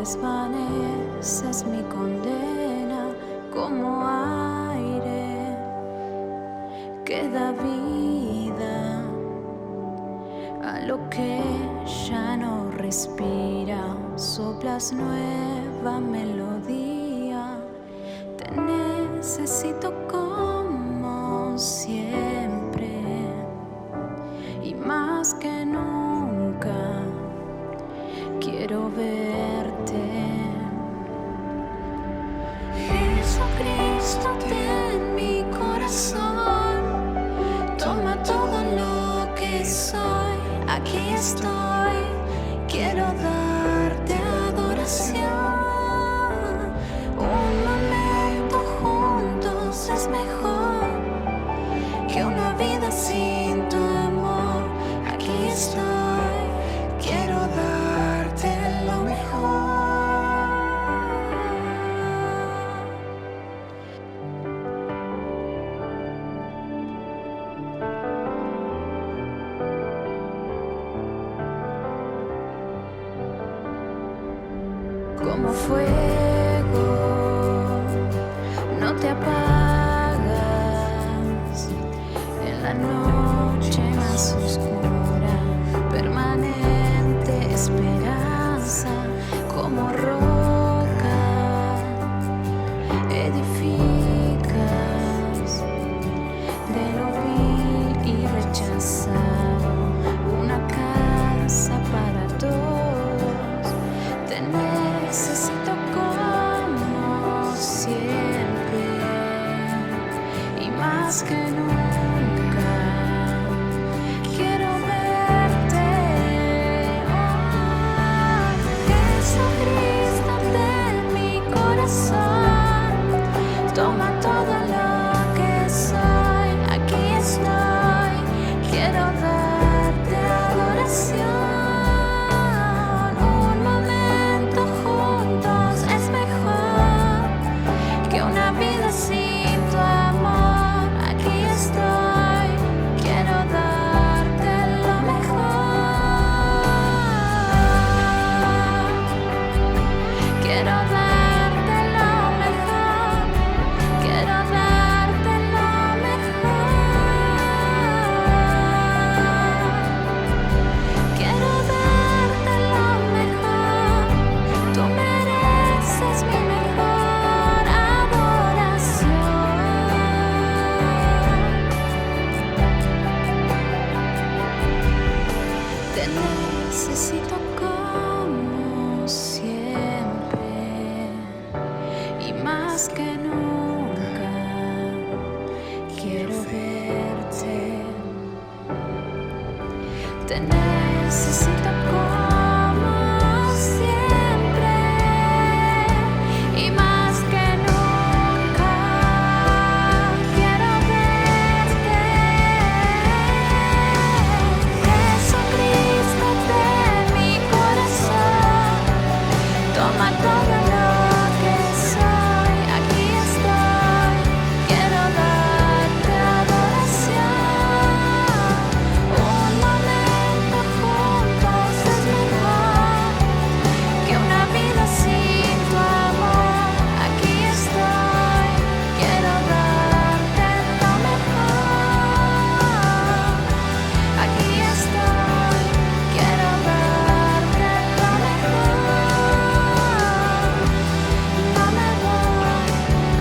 desvaneces mi condena como aire que da vida a lo que ya no respira. Soplas nueva melodía, te necesito como siempre y más que nunca quiero verte. Jesucristo, ten mi corazón, toma todo lo que soy, aquí estoy, quiero darte adoración. Un momento juntos es mejor que una vida sin tu amor, aquí estoy, quiero darte lo mejor. Como fuego, no te apagas en la noche más oscura, permanente esperanza, como roca edificas de lo vil y rechazado, una casa para todos. Te necesito como siempre y más que nunca quiero verte. Oh, Jesucristo, ten mi corazón, toma todo lo que soy, aquí estoy, quiero darte adoración. Un momento juntos es mejor que una vida sin tu amor, aquí estoy, quiero darte lo mejor, quiero darte lo mejor, quiero darte lo mejor, quiero darte lo mejor, tú mereces mi mejor adoración. Te necesito como siempre y más que nunca quiero verte. Te necesito como siempre y más que nunca quiero verte. Jesucristo, ten mi corazón, toma todo lo que soy, aquí estoy, quiero darte adoración. Un momento juntos es mejor que una vida sin tu amor, aquí estoy, quiero darte lo mejor, aquí estoy, quiero darte lo mejor, no me voy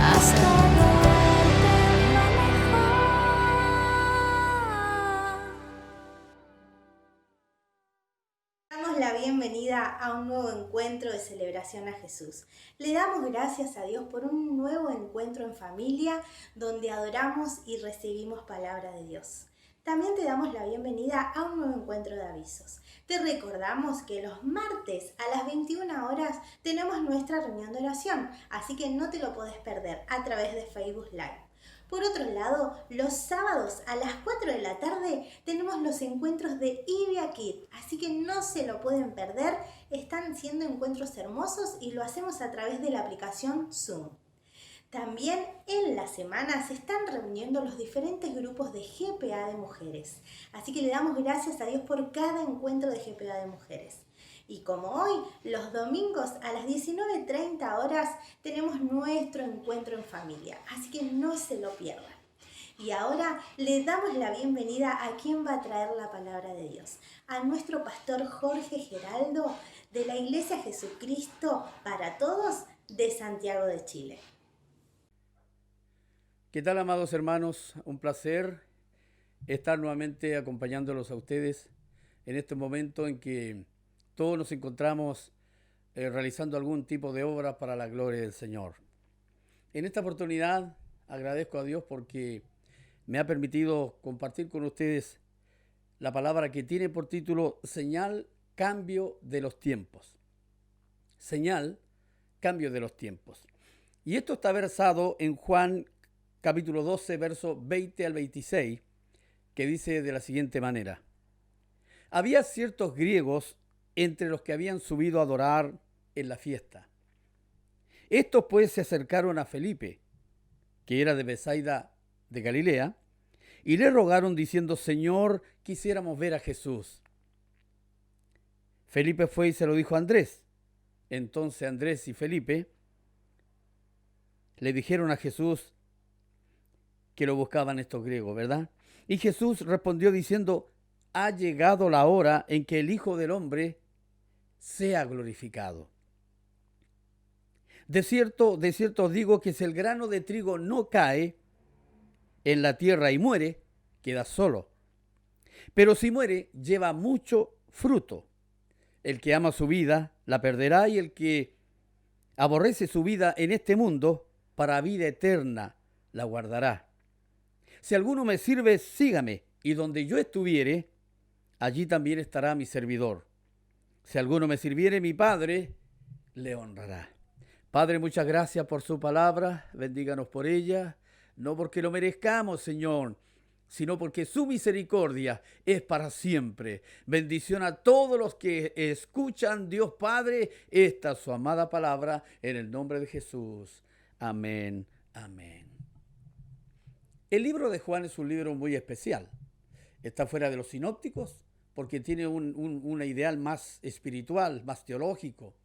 hasta darte lo mejor. Damos la bienvenida a un nuevo encuentro de celebración a Jesús. Le damos gracias a Dios por un nuevo encuentro en familia donde adoramos y recibimos palabra de Dios. También te damos la bienvenida a un nuevo encuentro de avisos. Te recordamos que los martes a las 21 horas tenemos nuestra reunión de oración, así que no te lo podés perder a través de Facebook Live. Por otro lado, los sábados a las 4 de la tarde tenemos los encuentros de Ivia Kid, así que no se lo pueden perder. Están siendo encuentros hermosos y lo hacemos a través de la aplicación Zoom. También en la semana se están reuniendo los diferentes grupos de GPA de mujeres. Así que le damos gracias a Dios por cada encuentro de GPA de mujeres. Y como hoy, los domingos a las 19:30 horas, tenemos nuestro encuentro en familia, así que no se lo pierdan. Y ahora le damos la bienvenida a quien va a traer la palabra de Dios, a nuestro pastor Jorge Geraldo de la Iglesia Jesucristo para Todos de Santiago de Chile. ¿Qué tal, amados hermanos? Un placer estar nuevamente acompañándolos a ustedes en este momento en que todos nos encontramos realizando algún tipo de obra para la gloria del Señor. En esta oportunidad agradezco a Dios porque me ha permitido compartir con ustedes la palabra que tiene por título Señal, cambio de los tiempos. Señal, cambio de los tiempos. Y esto está versado en Juan capítulo 12, versos 20 al 26, que dice de la siguiente manera. Había ciertos griegos entre los que habían subido a adorar en la fiesta. Estos pues se acercaron a Felipe, que era de Betsaida de Galilea, y le rogaron diciendo, Señor, quisiéramos ver a Jesús. Felipe fue y se lo dijo a Andrés. Entonces Andrés y Felipe le dijeron a Jesús que lo buscaban estos griegos, ¿verdad? Y Jesús respondió diciendo, ha llegado la hora en que el Hijo del Hombre sea glorificado. De cierto os digo que si el grano de trigo no cae en la tierra y muere, queda solo. Pero si muere, lleva mucho fruto. El que ama su vida, la perderá, y el que aborrece su vida en este mundo, para vida eterna la guardará. Si alguno me sirve, sígame, y donde yo estuviere, allí también estará mi servidor. Si alguno me sirviere, mi Padre le honrará. Padre, muchas gracias por su palabra, bendíganos por ella, no porque lo merezcamos, Señor, sino porque su misericordia es para siempre. Bendición a todos los que escuchan, Dios Padre, esta su amada palabra, en el nombre de Jesús. Amén, amén. El libro de Juan es un libro muy especial. Está fuera de los sinópticos porque tiene un ideal más espiritual, más teológico.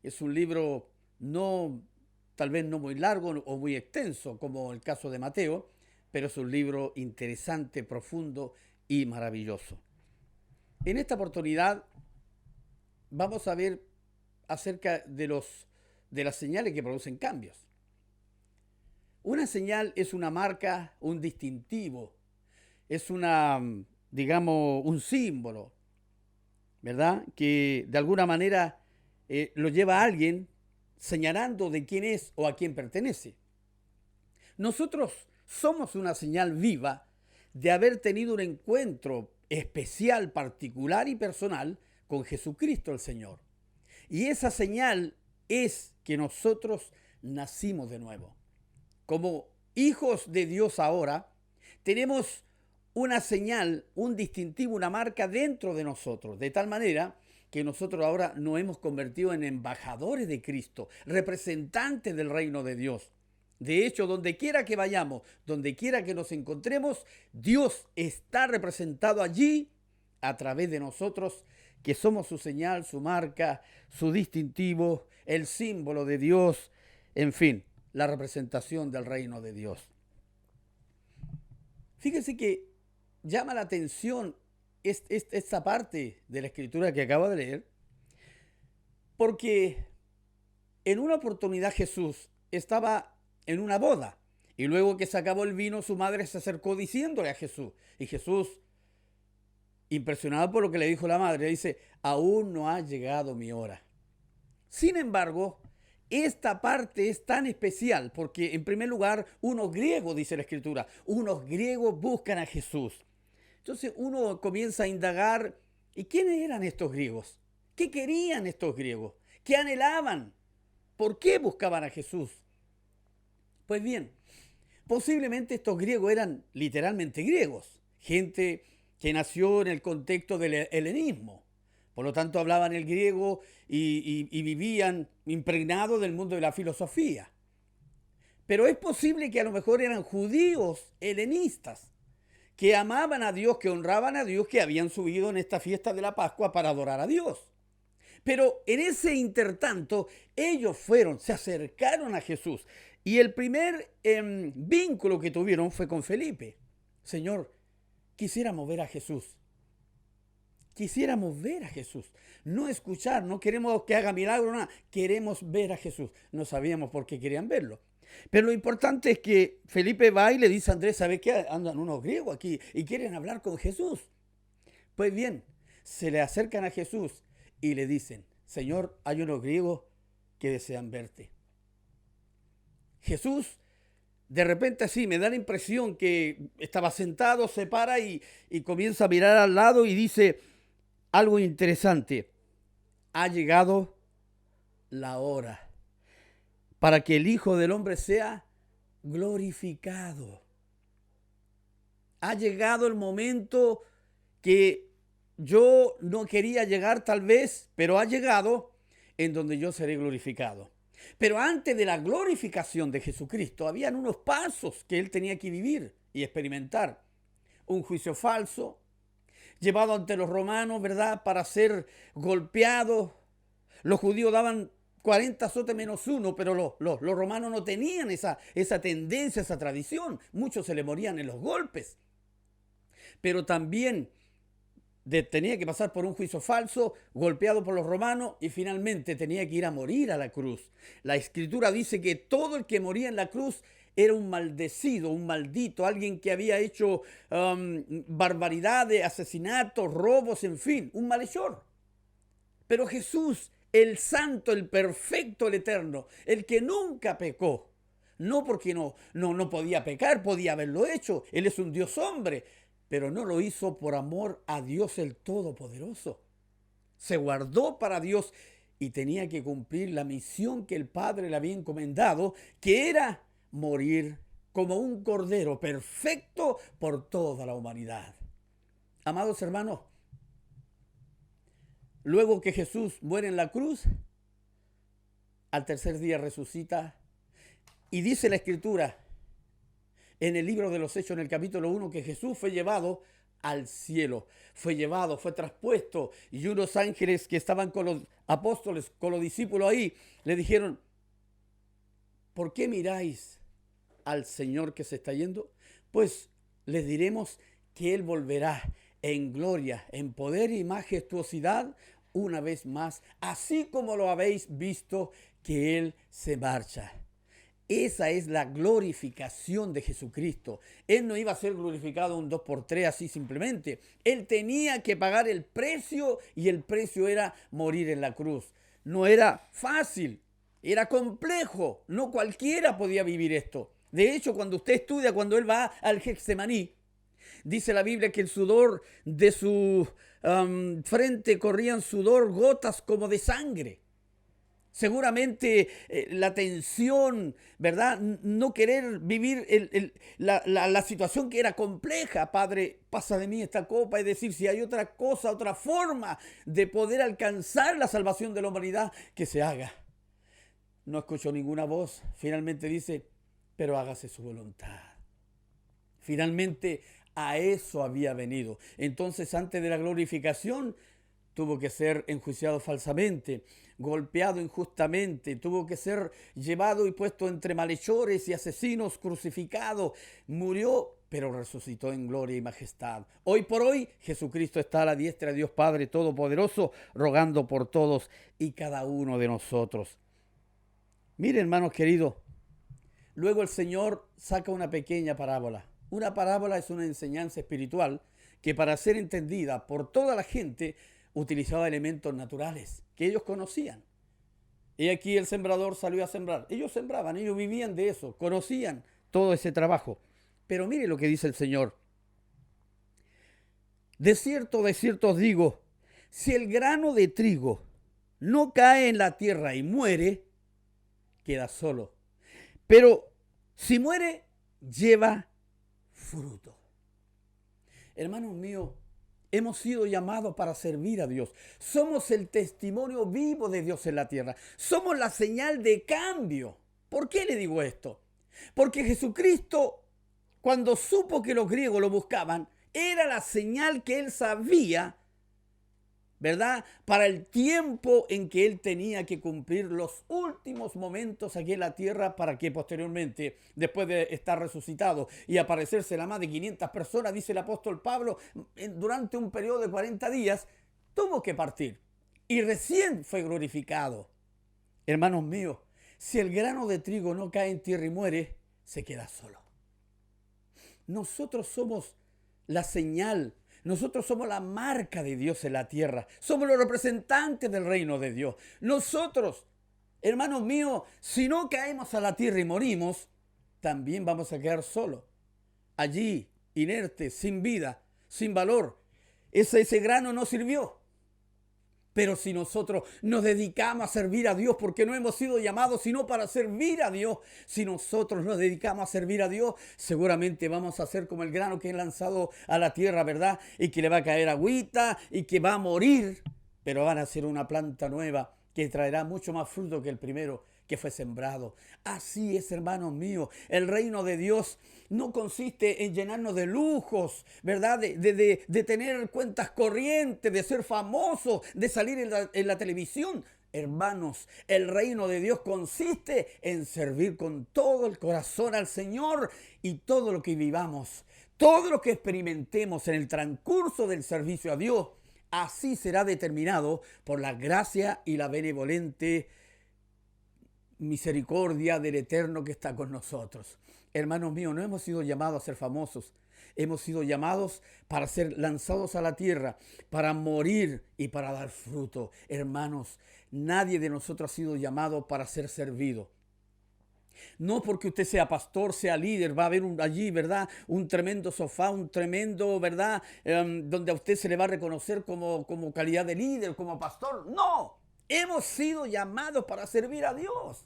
Es un libro tal vez no muy largo o muy extenso como el caso de Mateo, pero es un libro interesante, profundo y maravilloso. En esta oportunidad vamos a ver acerca de las señales que producen cambios. Una señal es una marca, un distintivo, es un símbolo, ¿verdad? Que de alguna manera lo lleva a alguien señalando de quién es o a quién pertenece. Nosotros somos una señal viva de haber tenido un encuentro especial, particular y personal con Jesucristo el Señor. Y esa señal es que nosotros nacimos de nuevo. Como hijos de Dios ahora, tenemos una señal, un distintivo, una marca dentro de nosotros, de tal manera que nosotros ahora nos hemos convertido en embajadores de Cristo, representantes del reino de Dios. De hecho, donde quiera que vayamos, donde quiera que nos encontremos, Dios está representado allí a través de nosotros, que somos su señal, su marca, su distintivo, el símbolo de Dios, en fin, la representación del reino de Dios. Fíjense que llama la atención esta parte de la escritura que acabo de leer, porque en una oportunidad Jesús estaba en una boda y luego que se acabó el vino, su madre se acercó diciéndole a Jesús, y Jesús, impresionado por lo que le dijo la madre, dice, aún no ha llegado mi hora. Sin embargo, esta parte es tan especial porque, en primer lugar, unos griegos, dice la Escritura, unos griegos buscan a Jesús. Entonces uno comienza a indagar, ¿y quiénes eran estos griegos? ¿Qué querían estos griegos? ¿Qué anhelaban? ¿Por qué buscaban a Jesús? Pues bien, posiblemente estos griegos eran literalmente griegos, gente que nació en el contexto del helenismo. Por lo tanto, hablaban el griego y vivían impregnados del mundo de la filosofía. Pero es posible que a lo mejor eran judíos helenistas, que amaban a Dios, que honraban a Dios, que habían subido en esta fiesta de la Pascua para adorar a Dios. Pero en ese intertanto, ellos se acercaron a Jesús. Y el primer vínculo que tuvieron fue con Felipe. Señor, quisiéramos ver a Jesús. Quisiéramos ver a Jesús. No escuchar, no queremos que haga milagro, nada. Queremos ver a Jesús. No sabíamos por qué querían verlo. Pero lo importante es que Felipe va y le dice a Andrés, ¿sabe qué? Andan unos griegos aquí y quieren hablar con Jesús. Pues bien, se le acercan a Jesús y le dicen, Señor, hay unos griegos que desean verte. Jesús, de repente así, me da la impresión que estaba sentado, se para y comienza a mirar al lado y dice algo interesante. Ha llegado la hora para que el Hijo del Hombre sea glorificado. Ha llegado el momento que yo no quería llegar tal vez, pero ha llegado en donde yo seré glorificado. Pero antes de la glorificación de Jesucristo, habían unos pasos que él tenía que vivir y experimentar. Un juicio falso, llevado ante los romanos, ¿verdad?, para ser golpeado. Los judíos daban 40 azotes menos uno, pero los romanos no tenían esa tendencia, esa tradición. Muchos se le morían en los golpes. Pero también tenía que pasar por un juicio falso, golpeado por los romanos, y finalmente tenía que ir a morir a la cruz. La Escritura dice que todo el que moría en la cruz era un maldecido, un maldito, alguien que había hecho barbaridades, asesinatos, robos, en fin, un malhechor. Pero Jesús, el santo, el perfecto, el eterno, el que nunca pecó, no porque no podía pecar, podía haberlo hecho, él es un Dios hombre, pero no lo hizo por amor a Dios el Todopoderoso. Se guardó para Dios y tenía que cumplir la misión que el Padre le había encomendado, que era morir como un cordero perfecto por toda la humanidad. Amados hermanos, luego que Jesús muere en la cruz, al tercer día resucita y dice la Escritura en el libro de los Hechos, en el capítulo 1, que Jesús fue llevado al cielo. Fue llevado, fue traspuesto. Y unos ángeles que estaban con los apóstoles, con los discípulos ahí, le dijeron, ¿por qué miráis al Señor que se está yendo? Pues les diremos que Él volverá en gloria, en poder y majestuosidad una vez más, así como lo habéis visto que Él se marcha. Esa es la glorificación de Jesucristo. Él no iba a ser glorificado un 2x3 así simplemente. Él tenía que pagar el precio y el precio era morir en la cruz. No era fácil, era complejo. No cualquiera podía vivir esto. De hecho, cuando usted estudia, cuando él va al Getsemaní, dice la Biblia que el sudor de su frente corrían sudor, gotas como de sangre. Seguramente la tensión, ¿verdad? No querer vivir la situación que era compleja. Padre, pasa de mí esta copa. Es decir, si hay otra cosa, otra forma de poder alcanzar la salvación de la humanidad, que se haga. No escuchó ninguna voz. Finalmente dice, pero hágase su voluntad. Finalmente a eso había venido. Entonces, antes de la glorificación, tuvo que ser enjuiciado falsamente, golpeado injustamente, tuvo que ser llevado y puesto entre malhechores y asesinos, crucificado, murió, pero resucitó en gloria y majestad. Hoy por hoy, Jesucristo está a la diestra de Dios Padre Todopoderoso, rogando por todos y cada uno de nosotros. Miren, hermanos queridos, luego el Señor saca una pequeña parábola. Una parábola es una enseñanza espiritual que, para ser entendida por toda la gente, utilizaba elementos naturales que ellos conocían. Y aquí el sembrador salió a sembrar. Ellos sembraban, ellos vivían de eso, conocían todo ese trabajo. Pero mire lo que dice el Señor. De cierto os digo, si el grano de trigo no cae en la tierra y muere, queda solo. Pero si muere, lleva fruto. Hermanos míos, hemos sido llamados para servir a Dios. Somos el testimonio vivo de Dios en la tierra. Somos la señal de cambio. ¿Por qué le digo esto? Porque Jesucristo, cuando supo que los griegos lo buscaban, era la señal que él sabía ¿verdad? Para el tiempo en que él tenía que cumplir los últimos momentos aquí en la tierra para que posteriormente, después de estar resucitado y aparecerse a más de 500 personas, dice el apóstol Pablo, durante un periodo de 40 días, tuvo que partir y recién fue glorificado. Hermanos míos, si el grano de trigo no cae en tierra y muere, se queda solo. Nosotros somos la señal. Nosotros somos la marca de Dios en la tierra. Somos los representantes del reino de Dios. Nosotros, hermanos míos, si no caemos a la tierra y morimos, también vamos a quedar solos. Allí, inertes, sin vida, sin valor. Ese grano no sirvió. Pero si nosotros nos dedicamos a servir a Dios, porque no hemos sido llamados sino para servir a Dios, si nosotros nos dedicamos a servir a Dios, seguramente vamos a ser como el grano que es lanzado a la tierra, ¿verdad? Y que le va a caer agüita y que va a morir, pero van a ser una planta nueva que traerá mucho más fruto que el primero que fue sembrado. Así es, hermanos míos, el reino de Dios no consiste en llenarnos de lujos, ¿verdad? De tener cuentas corrientes, de ser famosos, de salir en la televisión. Hermanos, el reino de Dios consiste en servir con todo el corazón al Señor, y todo lo que vivamos, todo lo que experimentemos en el transcurso del servicio a Dios, así será determinado por la gracia y la benevolente misericordia del Eterno que está con nosotros. Hermanos míos, no hemos sido llamados a ser famosos. Hemos sido llamados para ser lanzados a la tierra, para morir y para dar fruto. Hermanos, nadie de nosotros ha sido llamado para ser servido. No porque usted sea pastor, sea líder, va a haber allí, ¿verdad? Un tremendo sofá, un tremendo, ¿verdad? Donde a usted se le va a reconocer como calidad de líder, como pastor. No, hemos sido llamados para servir a Dios.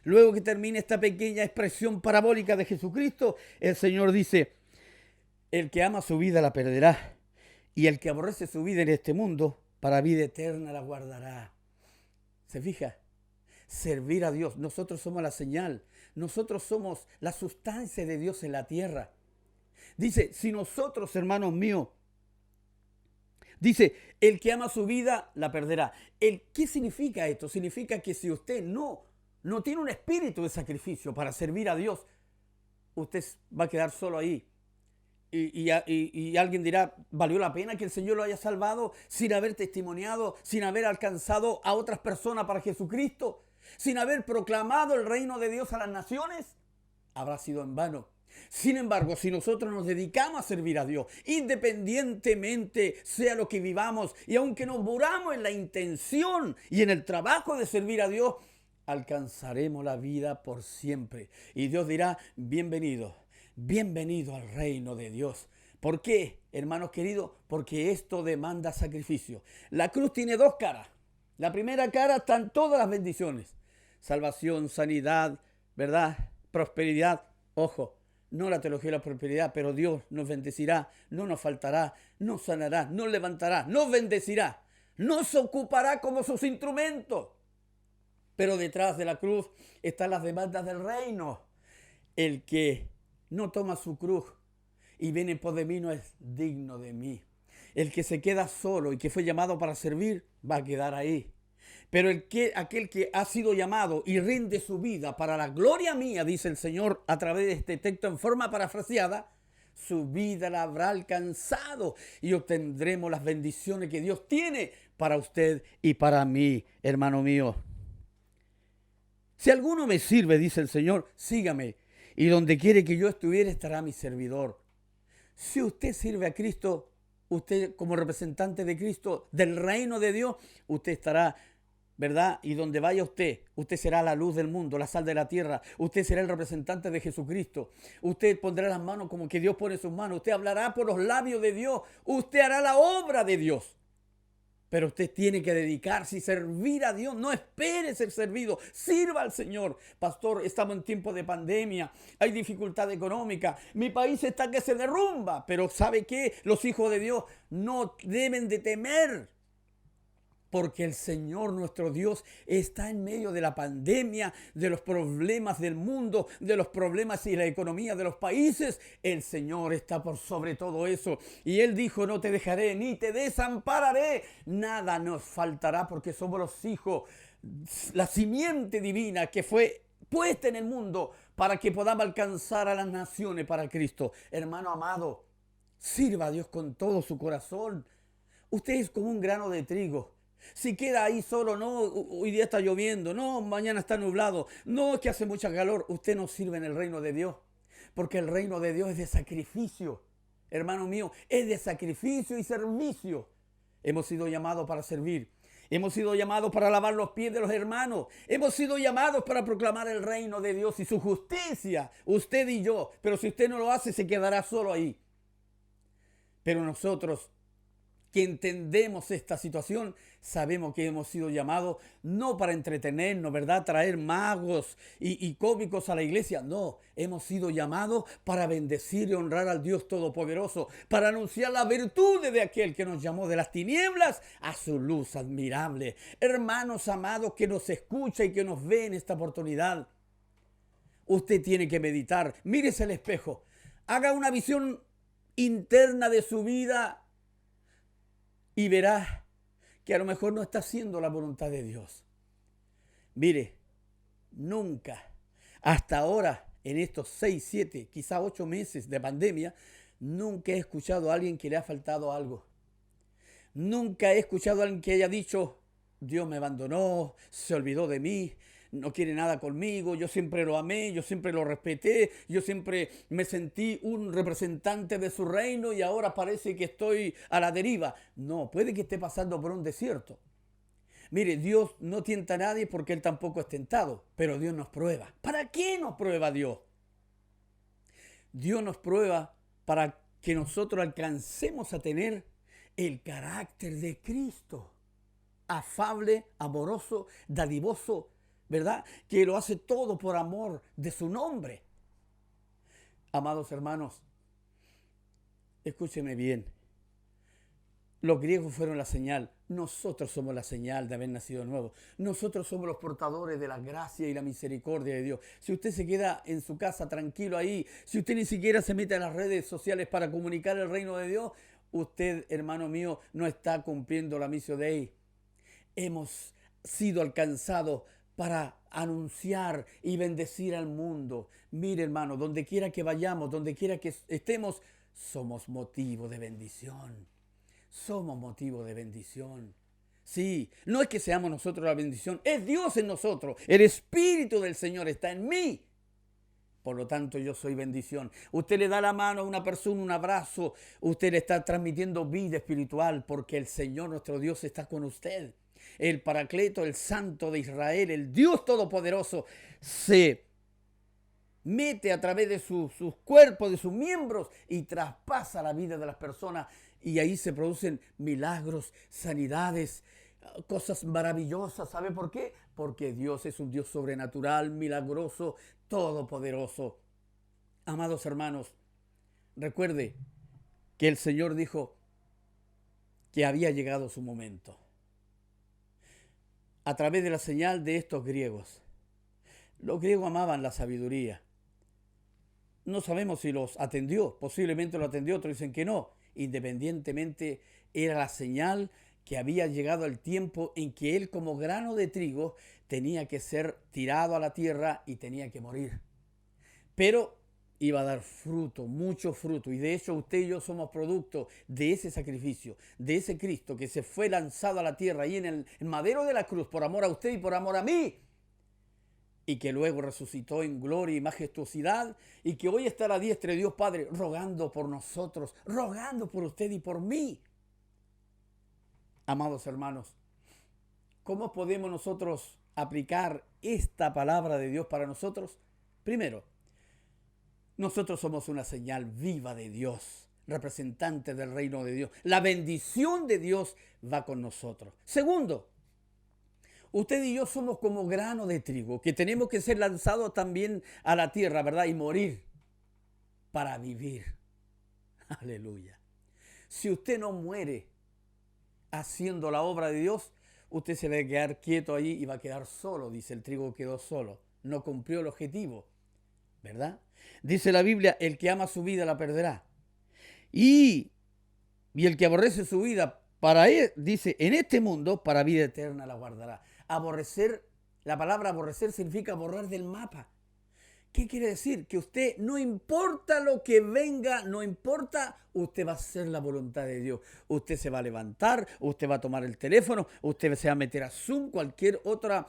Luego que termine esta pequeña expresión parabólica de Jesucristo, el Señor dice: el que ama su vida la perderá, y el que aborrece su vida en este mundo, para vida eterna la guardará. ¿Se fija? Servir a Dios. Nosotros somos la señal. Nosotros somos la sustancia de Dios en la tierra. Dice, si nosotros, hermanos míos, dice, el que ama su vida la perderá. ¿Qué significa esto? Significa que si usted no tiene un espíritu de sacrificio para servir a Dios, usted va a quedar solo ahí. Y alguien dirá, ¿valió la pena que el Señor lo haya salvado sin haber testimoniado, sin haber alcanzado a otras personas para Jesucristo, sin haber proclamado el reino de Dios a las naciones? Habrá sido en vano. Sin embargo, si nosotros nos dedicamos a servir a Dios, independientemente sea lo que vivamos, y aunque nos muramos en la intención y en el trabajo de servir a Dios, alcanzaremos la vida por siempre. Y Dios dirá, bienvenido al reino de Dios. ¿Por qué, hermanos queridos? Porque esto demanda sacrificio. La cruz tiene dos caras. La primera cara están todas las bendiciones. Salvación, sanidad, ¿verdad? Prosperidad. Ojo, no la teología de la prosperidad, pero Dios nos bendecirá, no nos faltará, nos sanará, nos levantará, nos bendecirá, nos ocupará como sus instrumentos. Pero detrás de la cruz están las demandas del reino. El que no toma su cruz y viene en pos de mí no es digno de mí. El que se queda solo y que fue llamado para servir va a quedar ahí. Pero aquel que ha sido llamado y rinde su vida para la gloria mía, dice el Señor a través de este texto en forma parafraseada, su vida la habrá alcanzado y obtendremos las bendiciones que Dios tiene para usted y para mí, hermano mío. Si alguno me sirve, dice el Señor, sígame, y donde quiere que yo estuviera estará mi servidor. Si usted sirve a Cristo, usted como representante de Cristo, del reino de Dios, usted estará, ¿verdad? Y donde vaya usted será la luz del mundo, la sal de la tierra. Usted será el representante de Jesucristo. Usted pondrá las manos como que Dios pone sus manos. Usted hablará por los labios de Dios. Usted hará la obra de Dios. Pero usted tiene que dedicarse y servir a Dios. No espere ser servido. Sirva al Señor. Pastor, estamos en tiempo de pandemia. Hay dificultad económica. Mi país está que se derrumba. Pero ¿sabe qué? Los hijos de Dios no deben de temer. porque el Señor nuestro Dios está en medio de la pandemia, de los problemas del mundo, de los problemas y la economía de los países. El Señor está por sobre todo eso. Y Él dijo, no te dejaré ni te desampararé. Nada nos faltará porque somos los hijos, la simiente divina que fue puesta en el mundo para que podamos alcanzar a las naciones para Cristo. Hermano amado, sirva a Dios con todo su corazón. Usted es como un grano de trigo. Si queda ahí solo, no, hoy día está lloviendo, no, mañana está nublado, no, es que hace mucha calor, usted no sirve en el reino de Dios, porque el reino de Dios es de sacrificio, hermano mío, es de sacrificio y servicio. Hemos sido llamados para servir, hemos sido llamados para lavar los pies de los hermanos, hemos sido llamados para proclamar el reino de Dios y su justicia, usted y yo, pero si usted no lo hace, se quedará solo ahí. Pero nosotros, que entendemos esta situación, sabemos que hemos sido llamados no para entretenernos, ¿verdad? Traer magos y cómicos a la iglesia. No, hemos sido llamados para bendecir y honrar al Dios Todopoderoso, para anunciar las virtudes de aquel que nos llamó de las tinieblas a su luz admirable. Hermanos amados que nos escucha y que nos ve en esta oportunidad, usted tiene que meditar, mírese al espejo, haga una visión interna de su vida y verá que a lo mejor no está haciendo la voluntad de Dios. Mire, nunca, hasta ahora, en estos 6, 7, quizá 8 meses de pandemia, nunca he escuchado a alguien que le ha faltado algo. Nunca he escuchado a alguien que haya dicho, Dios me abandonó, se olvidó de mí, no quiere nada conmigo, yo siempre lo amé, yo siempre lo respeté, yo siempre me sentí un representante de su reino y ahora parece que estoy a la deriva. No, puede que esté pasando por un desierto. Mire, Dios no tienta a nadie porque Él tampoco es tentado, pero Dios nos prueba. ¿Para qué nos prueba Dios? Dios nos prueba para que nosotros alcancemos a tener el carácter de Cristo. Afable, amoroso, dadivoso, ¿verdad? Que lo hace todo por amor de su nombre. Amados hermanos, escúcheme bien. Los griegos fueron la señal. Nosotros somos la señal de haber nacido de nuevo. Nosotros somos los portadores de la gracia y la misericordia de Dios. Si usted se queda en su casa tranquilo ahí, si usted ni siquiera se mete a las redes sociales para comunicar el reino de Dios, usted, hermano mío, no está cumpliendo la misión de Él. Hemos sido alcanzados para anunciar y bendecir al mundo. Mire, hermano, donde quiera que vayamos, donde quiera que estemos, somos motivo de bendición. Somos motivo de bendición. Sí, no es que seamos nosotros la bendición, es Dios en nosotros. El Espíritu del Señor está en mí. Por lo tanto, yo soy bendición. Usted le da la mano a una persona, un abrazo, usted le está transmitiendo vida espiritual porque el Señor nuestro Dios está con usted. El Paracleto, el Santo de Israel, el Dios Todopoderoso, se mete a través de sus cuerpos, de sus miembros y traspasa la vida de las personas. Y ahí se producen milagros, sanidades, cosas maravillosas. ¿Sabe por qué? Porque Dios es un Dios sobrenatural, milagroso, todopoderoso. Amados hermanos, recuerde que el Señor dijo que había llegado su momento. A través de la señal de estos griegos. Los griegos amaban la sabiduría. No sabemos si los atendió, posiblemente lo atendió, otros dicen que no. Independientemente, era la señal que había llegado el tiempo en que él, como grano de trigo, tenía que ser tirado a la tierra y tenía que morir. Pero iba a dar fruto, mucho fruto. Y de hecho usted y yo somos producto de ese sacrificio, de ese Cristo que se fue lanzado a la tierra ahí en el madero de la cruz por amor a usted y por amor a mí. Y que luego resucitó en gloria y majestuosidad y que hoy está a la diestra de Dios Padre rogando por nosotros, rogando por usted y por mí. Amados hermanos, ¿cómo podemos nosotros aplicar esta palabra de Dios para nosotros? Primero, nosotros somos una señal viva de Dios, representantes del reino de Dios. La bendición de Dios va con nosotros. Segundo, usted y yo somos como grano de trigo, que tenemos que ser lanzados también a la tierra, ¿verdad? Y morir para vivir. Aleluya. Si usted no muere haciendo la obra de Dios, usted se va a quedar quieto ahí y va a quedar solo. Dice, el trigo quedó solo. No cumplió el objetivo, ¿verdad? Dice la Biblia, el que ama su vida la perderá. Y el que aborrece su vida, para él, dice, en este mundo, para vida eterna la guardará. Aborrecer, la palabra aborrecer significa borrar del mapa. ¿Qué quiere decir? Que usted, no importa lo que venga, no importa, usted va a hacer la voluntad de Dios. Usted se va a levantar, usted va a tomar el teléfono, usted se va a meter a Zoom, cualquier otro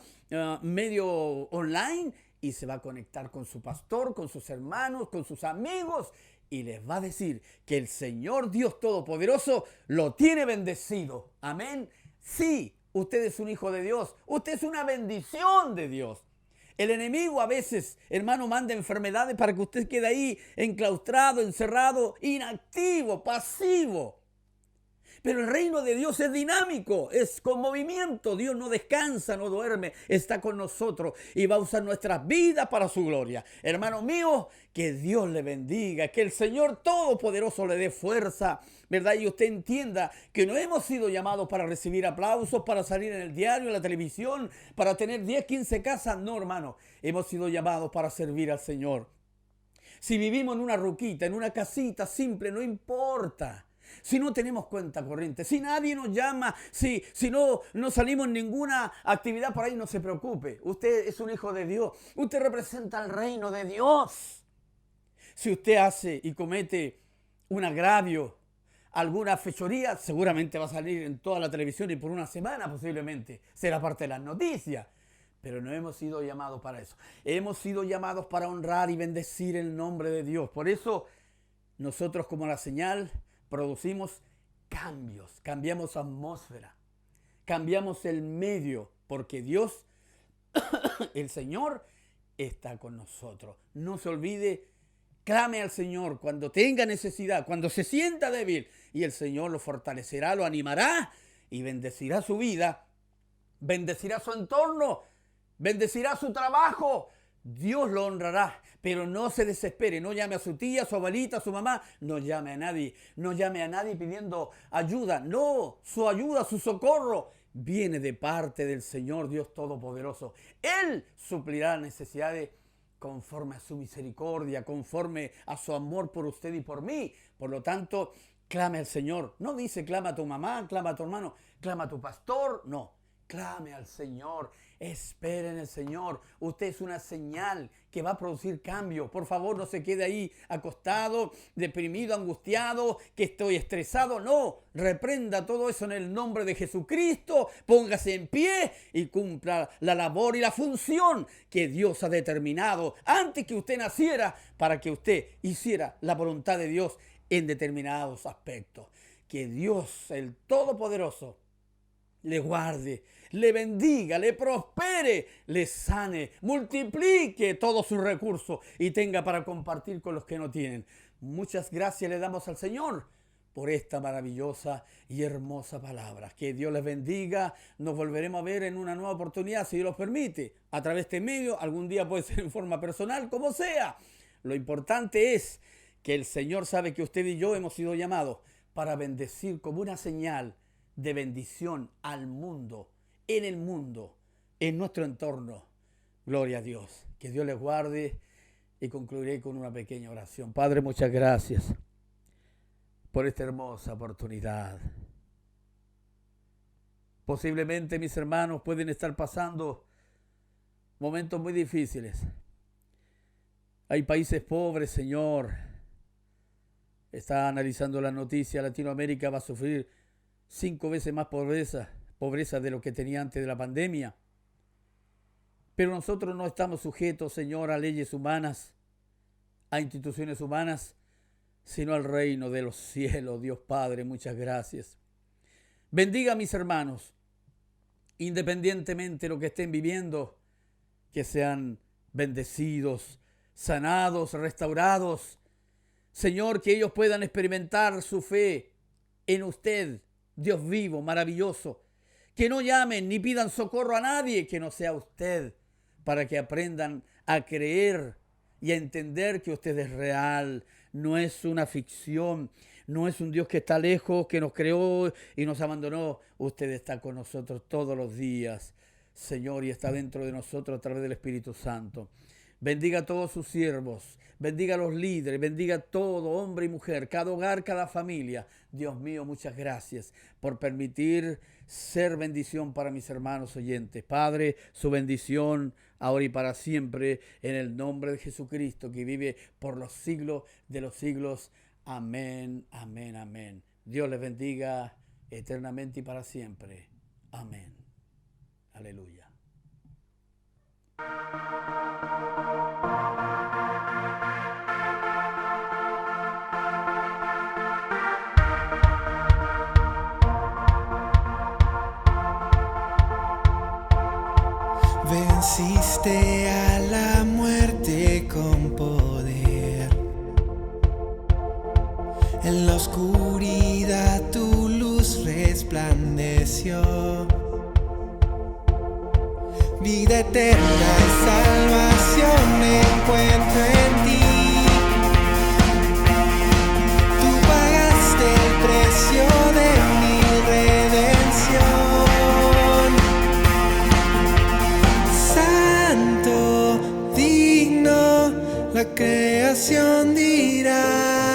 medio online, y se va a conectar con su pastor, con sus hermanos, con sus amigos, y les va a decir que el Señor Dios Todopoderoso lo tiene bendecido. Amén. Sí, usted es un hijo de Dios, usted es una bendición de Dios. El enemigo a veces, hermano, manda enfermedades para que usted quede ahí enclaustrado, encerrado, inactivo, pasivo. Pero el reino de Dios es dinámico, es con movimiento. Dios no descansa, no duerme, está con nosotros y va a usar nuestras vidas para su gloria. Hermano mío, que Dios le bendiga, que el Señor Todopoderoso le dé fuerza, ¿verdad? Y usted entienda que no hemos sido llamados para recibir aplausos, para salir en el diario, en la televisión, para tener 10, 15 casas. No, hermano, hemos sido llamados para servir al Señor. Si vivimos en una ruquita, en una casita simple, no importa. Si no tenemos cuenta corriente, si nadie nos llama, si no salimos en ninguna actividad por ahí, no se preocupe. Usted es un hijo de Dios. Usted representa el reino de Dios. Si usted hace y comete un agravio, alguna fechoría, seguramente va a salir en toda la televisión y por una semana posiblemente será parte de las noticias. Pero no hemos sido llamados para eso. Hemos sido llamados para honrar y bendecir el nombre de Dios. Por eso nosotros, como la señal, producimos cambios, cambiamos atmósfera, cambiamos el medio, porque Dios, el Señor, está con nosotros. No se olvide, clame al Señor cuando tenga necesidad, cuando se sienta débil, y el Señor lo fortalecerá, lo animará y bendecirá su vida, bendecirá su entorno, bendecirá su trabajo. Dios lo honrará, pero no se desespere, no llame a su tía, a su abuelita, a su mamá, no llame a nadie pidiendo ayuda. No, su ayuda, su socorro viene de parte del Señor Dios Todopoderoso. Él suplirá necesidades conforme a su misericordia, conforme a su amor por usted y por mí. Por lo tanto, clame al Señor. No dice clama a tu mamá, clama a tu hermano, clama a tu pastor, no. Clame al Señor, espere en el Señor. Usted es una señal que va a producir cambio. Por favor, no se quede ahí acostado, deprimido, angustiado, que estoy estresado. No, reprenda todo eso en el nombre de Jesucristo. Póngase en pie y cumpla la labor y la función que Dios ha determinado antes que usted naciera para que usted hiciera la voluntad de Dios en determinados aspectos. Que Dios, el Todopoderoso, le guarde, le bendiga, le prospere, le sane, multiplique todos sus recursos y tenga para compartir con los que no tienen. Muchas gracias le damos al Señor por esta maravillosa y hermosa palabra. Que Dios les bendiga. Nos volveremos a ver en una nueva oportunidad, si Dios los permite, a través de este medio. Algún día puede ser en forma personal, como sea. Lo importante es que el Señor sabe que usted y yo hemos sido llamados para bendecir como una señal de bendición al mundo, en nuestro entorno. Gloria a Dios. Que Dios les guarde y concluiré con una pequeña oración. Padre, muchas gracias por esta hermosa oportunidad. Posiblemente mis hermanos pueden estar pasando momentos muy difíciles. Hay países pobres, Señor. Está analizando la noticia, Latinoamérica va a sufrir 5 veces más pobreza de lo que tenía antes de la pandemia. Pero nosotros no estamos sujetos, Señor, a leyes humanas, a instituciones humanas, sino al reino de los cielos. Dios Padre, muchas gracias. Bendiga a mis hermanos, independientemente de lo que estén viviendo, que sean bendecidos, sanados, restaurados. Señor, que ellos puedan experimentar su fe en usted, Dios vivo, maravilloso. Que no llamen ni pidan socorro a nadie que no sea usted, para que aprendan a creer y a entender que usted es real. no es una ficción, no es un Dios que está lejos, que nos creó y nos abandonó. Usted está con nosotros todos los días, Señor, y está dentro de nosotros a través del Espíritu Santo. Bendiga a todos sus siervos, bendiga a los líderes, bendiga a todo hombre y mujer, cada hogar, cada familia. Dios mío, muchas gracias por permitir ser bendición para mis hermanos oyentes. Padre, su bendición ahora y para siempre, en el nombre de Jesucristo, que vive por los siglos de los siglos. Amén, amén, amén. Dios les bendiga eternamente y para siempre. Amén. Aleluya. Venciste a la muerte con poder. En la oscuridad tu luz resplandeció. Vida eterna y salvación encuentro en ti. Tú pagaste el precio de mi redención. Santo, digno, la creación dirá.